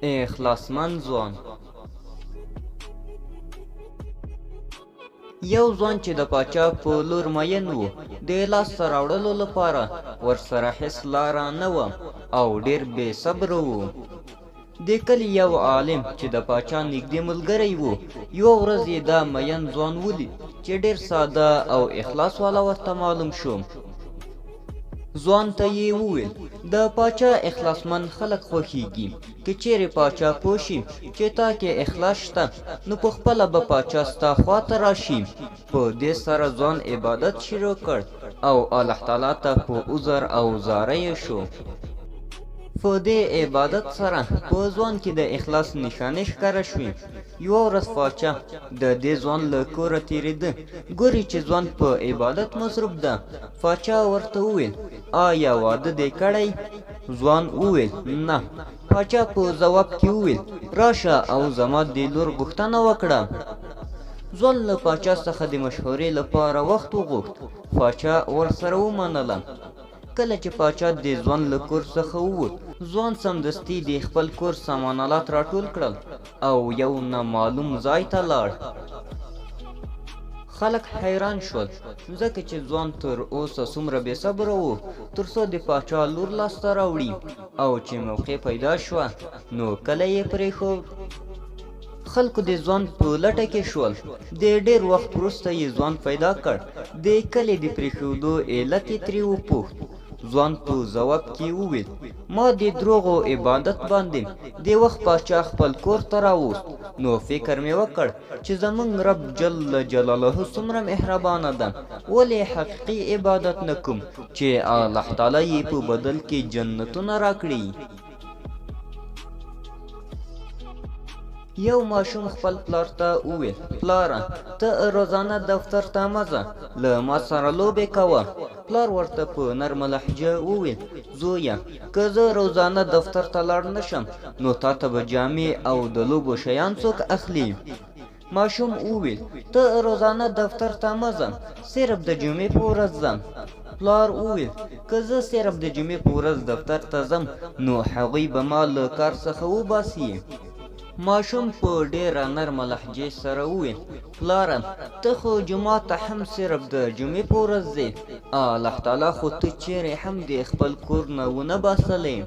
اخلاصمند ځوان: یو ځوان چې د پاچا په لور مین و، د لاسته راوړلو لپاره ورسره هېڅ لاره نه وه او ډېر بې صبره و. د کلي یو عالم چې د پاچا نږدې ملګری و، یوه ورځ یې دا مین ځوان ولید چې ډېر ساده او اخلاص والا ورته معلوم شو. ځوان ته یې وویل: د پاچا اخلاصمند خلک خوښیږي. که چیرې پاچا پوه شي چې تا کې اخلاص شته، نو پخپله به پاچا ستا خواته راشي. په دې سره ځوان عبادت شروع کړ او الله تعالی ته په عذر او زاره یې شو. په دې عبادت سره په ځوان کې د اخلاص نښانې ښکاره شوې. یوه ورځ پاچا د دې ځوان له کوره تېرېده، ګوري چې ځوان په عبادت مصروف ده. پاچا ورته وویل: آیا واده دې کړی؟ ځوان وویل: نه. پاچا په ځواب کې وویل: راشه او زما د لور غوښتنه وکړه. ځوان له پاچا څخه د مشورې لپاره وخت وغوښت. پاچا ورسره ومنله. کله چې پاچا د ځوان له کور څخه ووت، ځوان سمدستي د خپل کور سامانالات راټول کړل او یو نامعلوم ځای ته لاړ. خلک حیران شول، ځکه چې ځوان تر اوسه څومره بې صبره و تر څو د پاچا لور لاسته راوړي، او چې موقع پیدا شوه نو کله یې پرېښود. خلکو د ځوان په لټه کې شول. د ډېر وخت وروسته یې ځوان پیدا کړ. د کلي د پرېښودو علت یې ترې وپوښت. ځوان په ځواب کې وویل: ما د دروغو عبادت باندې د وخت پاچا خپل کور ته راوست، نو فکر مې وکړ چې زمونږ رب جل جلاله څومره مهربانه ده، ولې حقیقي عبادت نه کوم چې الله تعالی یې په بدل کې جنتونه راکړي. یو ماشوم خپل پلار ته وویل: پلاره، ته روزانه دفتر ته مه ځه، له ما سره لوبې کوه. پلار ورته په نرمه لهجه وویل: زویه، که زه روزانه دفتر ته لاړ نشم، نو تا ته به جامې او د لوبو شیان څوک اخلي؟ ماشوم وویل: ته روزانه دفتر ته مه ځه، صرف د جمعې په ورځ ځه. پلار وویل: که زه صرف د جمعې په ورځ دفتر ته ځم، نو هغوی به ما له کار څخه وباسي. ماشوم په ډېره نرمه لهجې سره وویل: پلاره، ته خو جومات ته هم صرف د جمعې په ورځ ځې، الله تعالی خو ته چیرې هم د خپل کور نه ونه باسلی.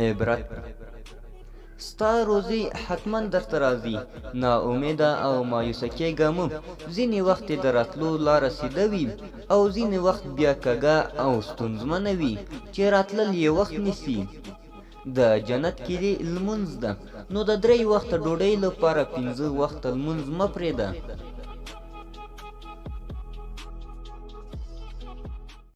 عبرت: ستا روزي حتما درته راځي، ناامیده او مایوسه کېږه مه. ځینې وخت د راتلو لاره سیده وي، او ځینې وخت بیا کږه او ستونزمنه وي چې راتلل یې وخت نیسي. د جنت کیلي لمونځ ده، نو د 3 وخته ډوډۍ لپاره 5 وخته لمونځ مه پرېږده.